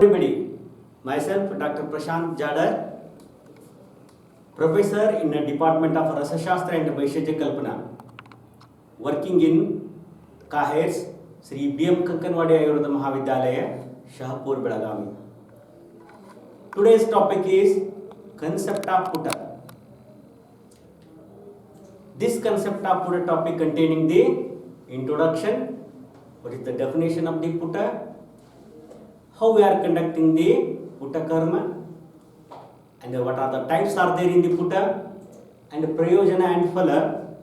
Everybody, myself Dr. Prashant Jadar, Professor in the Department of Rasashastra and Vaisheshya Kalpana, working in KLEU, Shri B M Kankanawadi Ayurveda Mahavidyalaya, Shahpur, Belagavi. Today's topic is concept of Puta. This concept of Puta topic containing the introduction, what is the definition of the Puta, how we are conducting the Puta karma, and what are the types are there in the Puta, and Prayojana and Phala,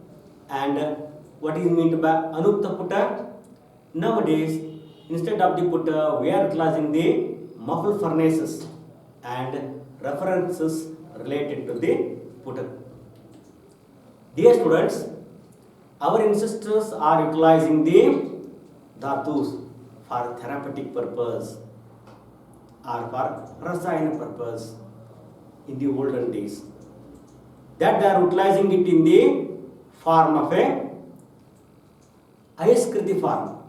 and what is meant by Anukta Puta. Nowadays, instead of the Puta, we are utilizing the muffle furnaces and references related to the Puta. Dear students, our ancestors are utilizing the dhatus for therapeutic purpose or for rasayana purpose in the olden days. That they are utilizing it in the form of a ayaskriti form.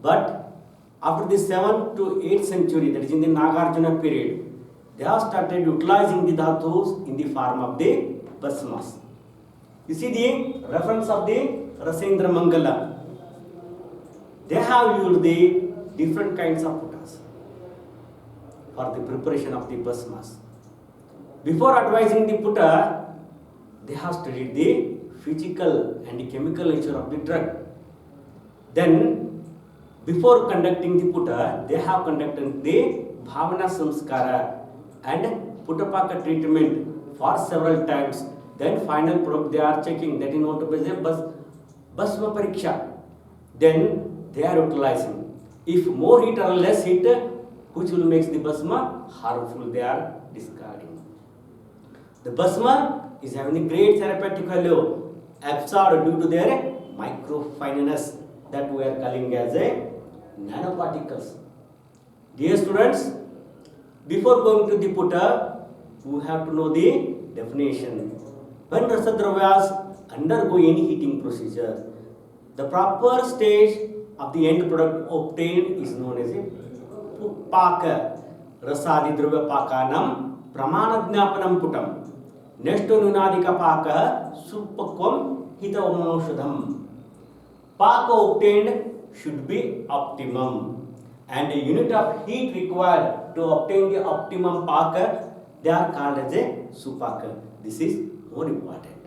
But after the 7th to 8th century, that is in the Nagarjuna period, they have started utilizing the dhatus in the form of the basmas. You see the reference of the Rasendra Mangala. They have used the different kinds of putas for the preparation of the basmas. Before advising the puta, they have studied the physical and the chemical nature of the drug. Then, before conducting the puta, they have conducted the bhavana samskara and putapaka treatment for several times. Then final product they are checking, that is known to be the basma pariksha. Then they are utilizing. If more heat or less heat, which will make the basma harmful, they are discarding. The basma is having a great therapeutic value, absorbed due to their microfineness that we are calling as a nanoparticles. Dear students, before going to the puta, we have to know the definition. When rasadravyas undergo any heating procedure, the proper stage of the end product obtained is known as a paka. Rasadi dravya pakanam pramanajnapanam putam. Nesto nunadika paka supakvam hitavamaushadham. Paka obtained should be optimum, and the unit of heat required to obtain the optimum paka, they are called as a supaka. This is more important.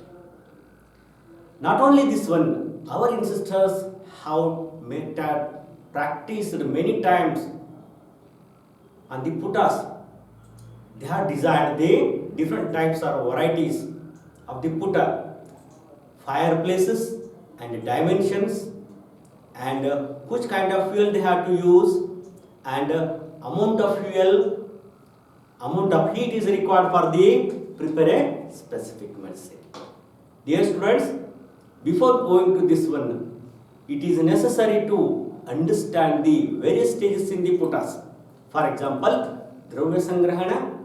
Not only this one, our ancestors have practiced many times on the putas. They have designed the different types or varieties of the puta, fireplaces and dimensions, and which kind of fuel they have to use, and amount of fuel, amount of heat is required for the prepare a specific medicine. Dear students, before going to this one, it is necessary to understand the various stages in the putas. For example, dravya sangrahana,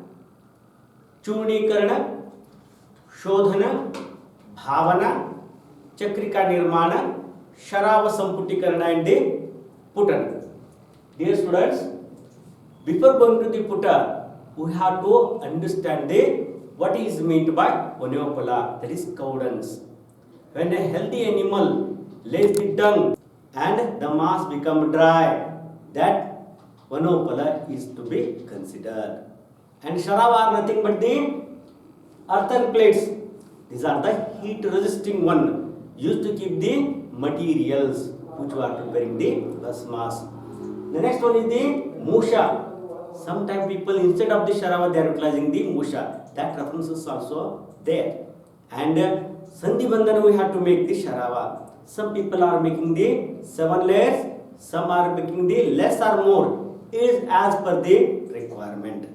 churnikarana, shodhana, bhavana, chakrika nirmana, sharava samputikkarana, and the putana. Dear students, before going to the puta, we have to understand what is meant by vanopala, that is cow dung. When a healthy animal lays the dung and the mass become dry, that vanopala is to be considered. And sharava are nothing but the earthen plates. These are the heat resisting one used to keep the materials which we are preparing the basmas. The next one is the musha. Sometimes people, instead of the sharava, they are utilizing the musha. That reference is also there. And sandhi bandhana we have to make the sharava. Some people are making the 7 layers, some are making the less or more. It is as per the requirement.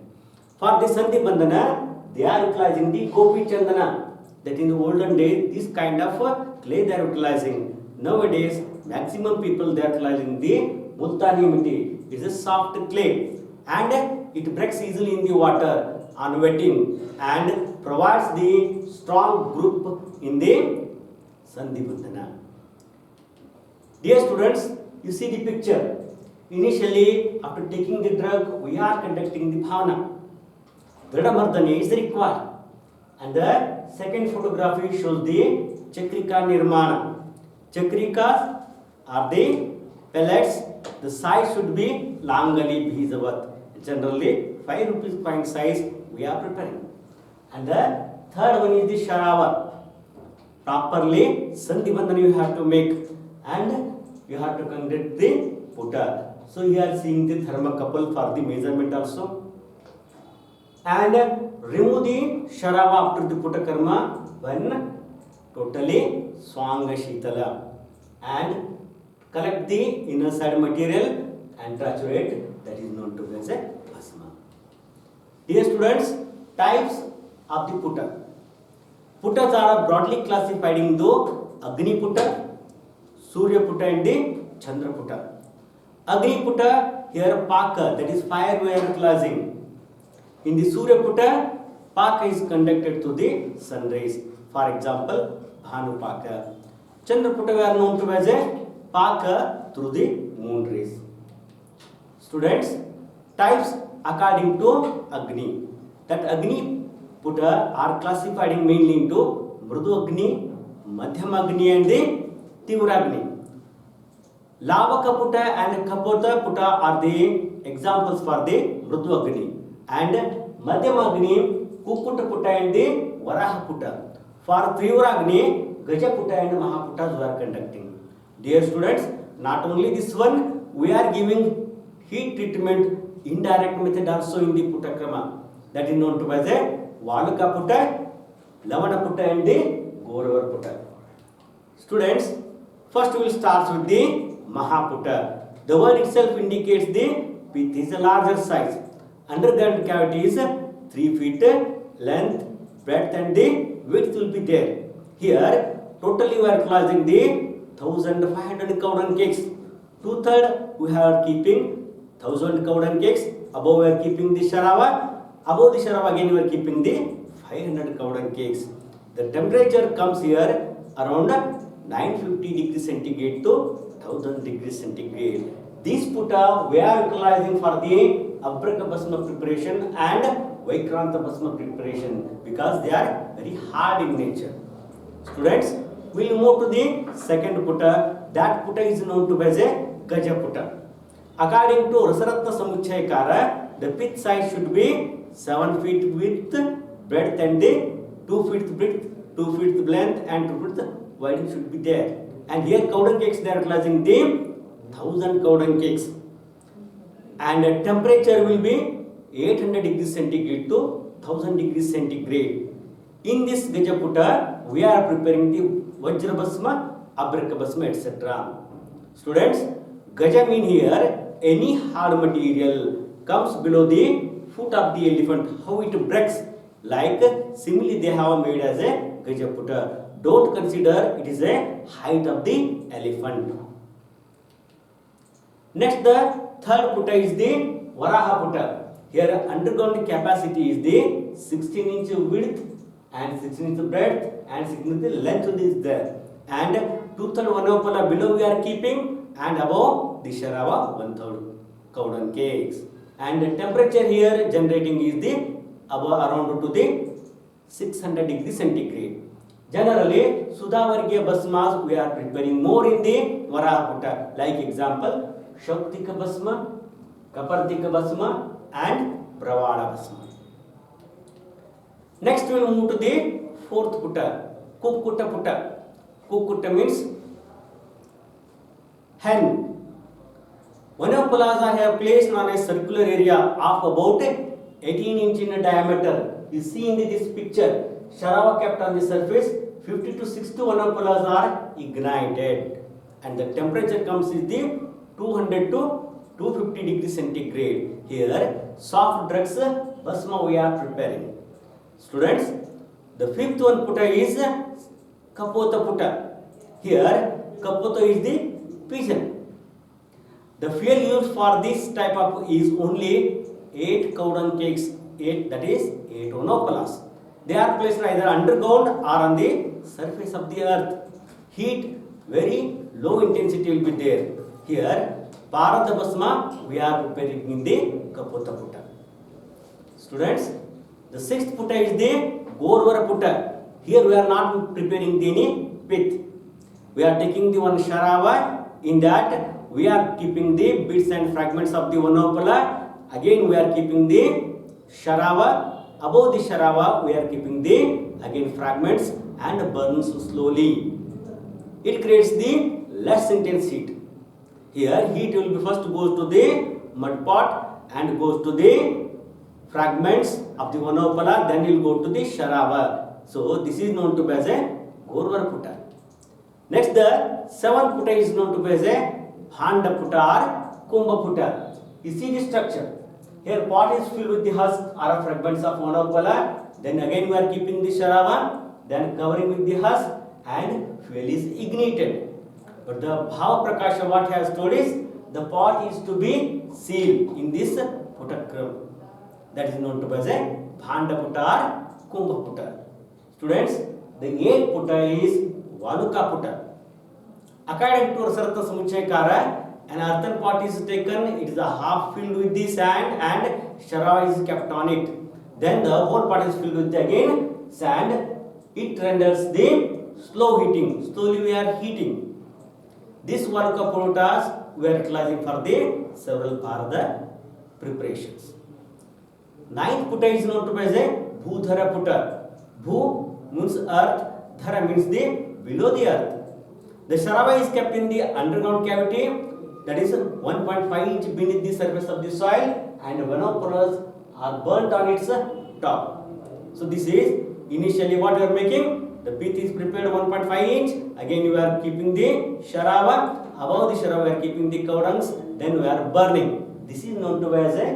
For the sandhi bandhana, they are utilizing the gopi chandana. That in the olden days, this kind of clay they are utilizing. Nowadays, maximum people they are utilizing the multani mitti. It is a soft clay, and it breaks easily in the water on wetting and provides the strong group in the sandhi bandhana. Dear students, you see the picture. Initially, after taking the drug, we are conducting the bhavana. Dridamardhani is required. And the second photography shows the Chakrika Nirmana. Chakrikas are the pellets. The size should be Langali Bhijavat. Generally, 5 rupees coin size we are preparing. And the third one is the Sharava. Properly, Sandhibandhana you have to make and you have to conduct the Puta. So you are seeing the thermocouple for the measurement also. And remove the Sharava after the Puta Karma when totally Swanga Shitala. And collect the inner side material and triturate, that is known to as a Bhasma. Dear students, types of the Puta. Putas are broadly classified into Agni Puta, Surya Puta and the Chandra Puta. Agni Puta, here Paka, that is fire we are utilizing. In the Surya Puta, Paka is conducted to the sun rays. For example, Bhanu Paka. Chandra Puta we are known to as a Paka through the moon rays. Students, types according to Agni. That Agni Puta are classified mainly into Mrudu Agni, Madhyam Agni and the Tivra Agni. Lavaka Puta and Kapota Puta are the examples for the Mrudu Agni. And Madhyam Agni, Kukuta Puta and the Varaha Puta. For Tivra Agni, Gaja Puta and Mahaputas we are conducting. Dear students, not only this one, we are giving heat treatment indirect method also in the Puta Krama. That is known to as a Valuka Puta, Lavana Puta and the Goravar Puta. Students, first we will start with the Mahaputa. The word itself indicates the pith is a larger size. Underground cavity is 3 feet length, breadth and the width will be there. Here, totally we are utilizing the 1500 cow dung cakes. 2/3 we are keeping 1000 cow dung cakes. Above we are keeping the Sharava. Above the Sharava again we are keeping the 500 cow dung cakes. The temperature comes here around 950 degrees centigrade to 1000 degrees centigrade. These Puta we are utilizing for the Abraka Bhasma preparation and Vaikranta Bhasma preparation because they are very hard in nature. Students, we will move to the second Puta. That Puta is known to as a Gaja Puta. According to Rasaratna Samuchayakara, the pith size should be 7 feet width, breadth and 2 feet width, 2 feet length and 2 feet widening should be there. And here cow dung cakes they are utilizing the 1000 cow dung cakes. And temperature will be 800 degrees centigrade to 1000 degrees centigrade. In this Gaja Puta, we are preparing the Vajra Bhasma, Abraka Bhasma, etc. Students, Gaja mean here any hard material comes below the foot of the elephant, how it breaks, like similarly they have made as a Gaja Puta. Don't consider it is a height of the elephant. Next, the third Puta is the Varaha Puta. Here underground capacity is the 16-inch width and 16-inch breadth and 16-inch length is there. And 2/3 Vanopala below we are keeping and above the Sharava 1/3 cow dung cakes. And the temperature here generating is the above around to the 600 degrees centigrade. Generally, Sudhavargya Bhasmas we are preparing more in the Varaha Puta. Like example, Shaktika Bhasma, Kapardika Bhasma and Pravada Bhasma. Next we will move to the fourth Puta, Kukkuta Puta. Kukkuta means hen. Vanopallas are placed on a circular area of about 18 inch in diameter. You see in this picture, Sharava kept on the surface, 50 to 60 Vanopallas are ignited. And the temperature comes is the 200 to 250 degrees centigrade. Here, soft drugs Bhasma we are preparing. Students, the fifth one Puta is Kapota Puta. Here, Kapota is the pigeon. The fuel used for this type of is only 8 cow dung cakes, 8 that is 8 Vanopallas. They are placed either underground or on the surface of the earth. Heat very low intensity will be there. Here Bharata Basma we are preparing in the Kapota Puta. Students, the sixth Puta is the Gorvara Puta. Here we are not preparing any pith. We are taking the one Sharava. In that we are keeping the bits and fragments of the Vanopala. Again we are keeping the Sharava. Above the Sharava we are keeping the again fragments and burns slowly. It creates the less intense heat. Here heat will be first goes to the mud pot and goes to the fragments of the Vanopala, then it will go to the Sharava. So this is known to be as a Gorvar Puta. Next, the seventh Puta is known to be as a Bhanda Puta or Kumbha Puta. You see the structure. Here pot is filled with the husk or fragments of Vanopala. Then again we are keeping the Sharava, then covering with the husk and fuel is ignited. But the Bhava Prakasha what has told is the pot is to be sealed in this Putakram. That is known to be as a Bhanda Puta or Kumbha Puta. Students, the eighth Puta is Valuka Puta. According to Sarata Samuchayakara, an earthen pot is taken, it is a half filled with the sand and Sharava is kept on it. Then the whole pot is filled with the again sand. It renders the slow heating. Slowly we are heating. This Valuka Putas we are utilizing for the several Bharata preparations. Ninth Puta is known to be as a Bhudhara Puta. Bhu means earth, Dhara means the below the earth. The Sharava is kept in the underground cavity, that is 1.5 inch beneath the surface of the soil, and Vanopolas are burnt on its top. So this is initially what we are making. The pith is prepared 1.5 inch. Again we are keeping the Sharava. Above the Sharava we are keeping the cow dungs. Then we are burning. This is known to be as a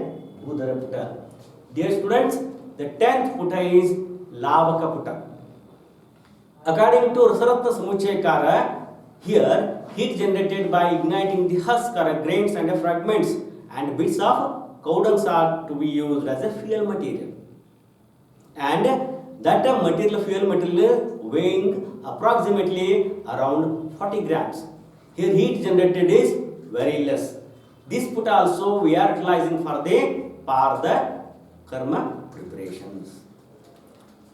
Bhudhara Puta. Dear students, the 10th Puta is Lavaka Puta. According to Rasarata Samuchayakara, here heat generated by igniting the husk or grains and fragments and bits of cow dungs are to be used as a fuel material. And that fuel material weighing approximately around 40 grams. Here heat generated is very less. This Puta also we are utilizing for the Partha Karma preparations.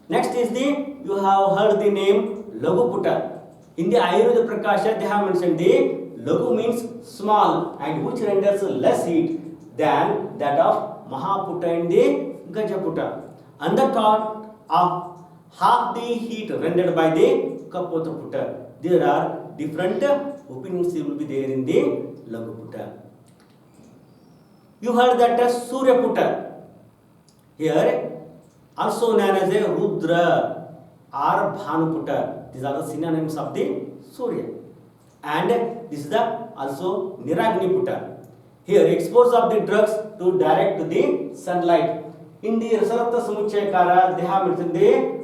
Next is you have heard the name Lagu Puta. In the Ayurveda Prakasha they have mentioned the Lagu means small and which renders less heat than that of Mahaputa and the Gajaputa. And the thought of half the heat rendered by the Kapota Puta. There are different opinions will be there in the Lagu Puta. You heard that Surya Puta. Here also known as a Rudra or Bhanuputa. These are the synonyms of the Surya. And this is the also Niragni Puta. Here expose of the drugs to direct to the sunlight. In the Rasarata Samuchayakara they have mentioned the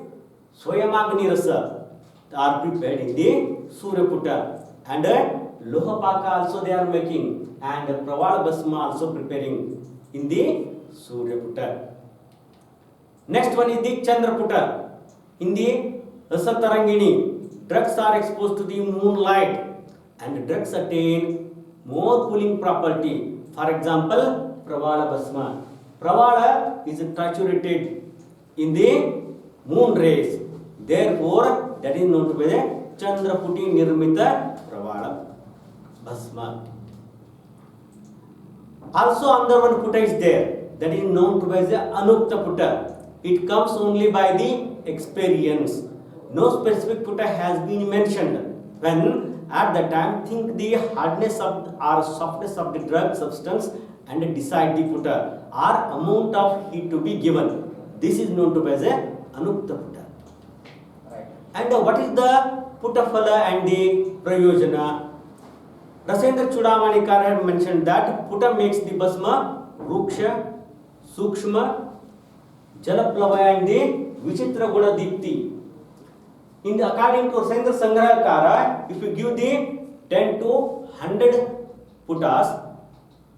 Soyamagni Rasa are prepared in the Surya Puta. And Lohapaka also they are making. And Pravala Basma also preparing in the Surya Puta. Next one is the Chandra Puta. In the Rasatarangini, drugs are exposed to the moonlight and drugs attain more cooling property. For example, Pravala Basma. Pravala is saturated in the moon rays. Therefore, that is known to be the Chandraputi Nirmita Pravala Basma. Also, another one Puta is there. That is known to be as the Anukta Puta. It comes only by the experience. No specific Puta has been mentioned. When at the time think the hardness of or softness of the drug substance and decide the Puta or amount of heat to be given. This is known to be as a Anukta Puta. Right. And what is the Puta Phala and the Prayojana? Rasendra Chudamanikar had mentioned that Puta makes the Basma Ruksha, Sukshma, Jalaplava and the Vichitra Guna Dipti. According to Rasendra Sangrahakara, if you give the 10 to 100 Putas,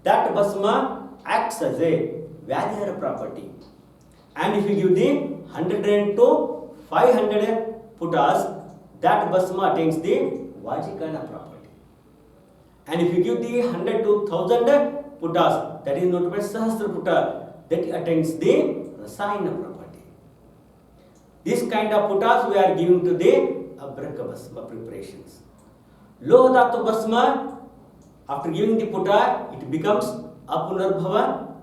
that Basma acts as a Vaidya property. And if you give the 100 to 500 Putas, that Basma attains the Vajikana property. And if you give the 100 to 1000 putas, that is noted by Sahasra Puta, that attains the Rasayana property. This kind of putas we are giving to the Abraka Basma preparations. Loha Dhatu Basma, after giving the puta, it becomes Apunarbhava,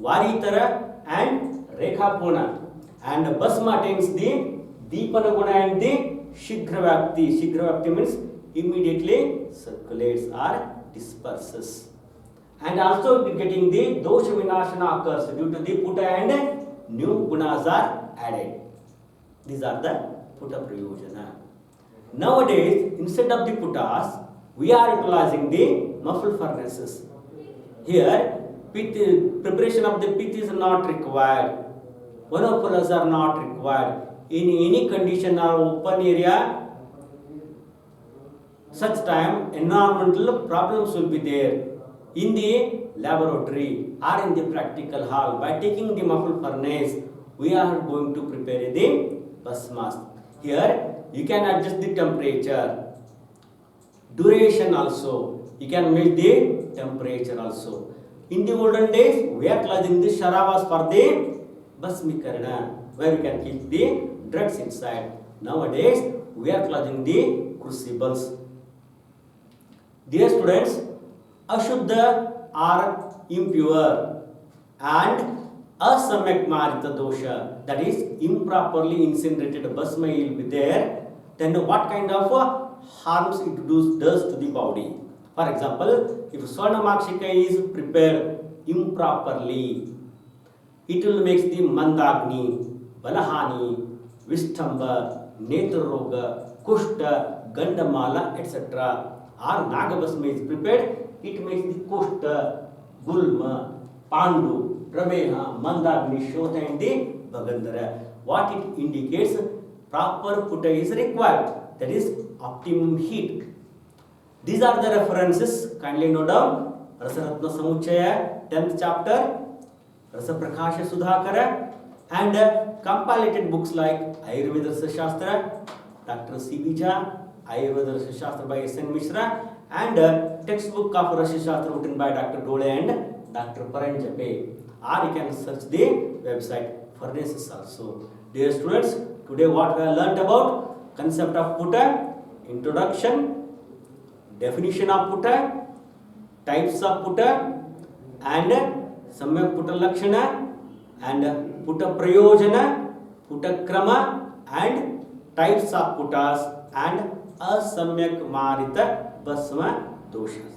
Varitara and Rekha Puna. And Basma attains the Deepana Guna and the Shigravakti. Shigravakti means immediately circulates or disperses. And also getting the Dosha Vinashana occurs due to the puta and new gunas are added. These are the puta prayojana. Nowadays, instead of the putas, we are utilizing the muffle furnaces. Here, preparation of the pith is not required. Monopolas are not required. In any condition or open area, such time environmental problems will be there. In the laboratory or in the practical hall, by taking the muffle furnace, we are going to prepare the basmas. Here, you can adjust the temperature, duration also. You can measure the temperature also. In the olden days, we are utilizing the sharavas for the basmikarana, where you can keep the drugs inside. Nowadays, we are utilizing the crucibles. Dear students, Ashuddha are impure and asamyak marita dosha, that is improperly incinerated basma will be there. Then what kind of harms it does to the body? For example, if Swarnamakshika is prepared improperly, it will make the mandagni, balahani, vishtamba, netraroga, kushta, gandamala, etc. Or Nagabasma is prepared, it makes the kushta, gulma, pandu, prameha, mandagni, shota and the bagandhara. What it indicates, proper puta is required, that is optimum heat. These are the references, kindly note down. Rasaratna Samuchaya, 10th chapter, Rasa Prakasha Sudhakara, and compilated books like Ayurveda Shastra, Dr. C. B. Jha, Ayurveda Shastra by S.N. Mishra, and textbook of Rasha Shastra written by Dr. Dole and Dr. Paranjape. Or you can search the website furnaces also. Dear students, today what we have learnt about concept of puta, introduction, definition of puta, types of puta, and samyak puta lakshana, and puta prayojana, puta krama, and types of putas, and asamyak marita basma doshas.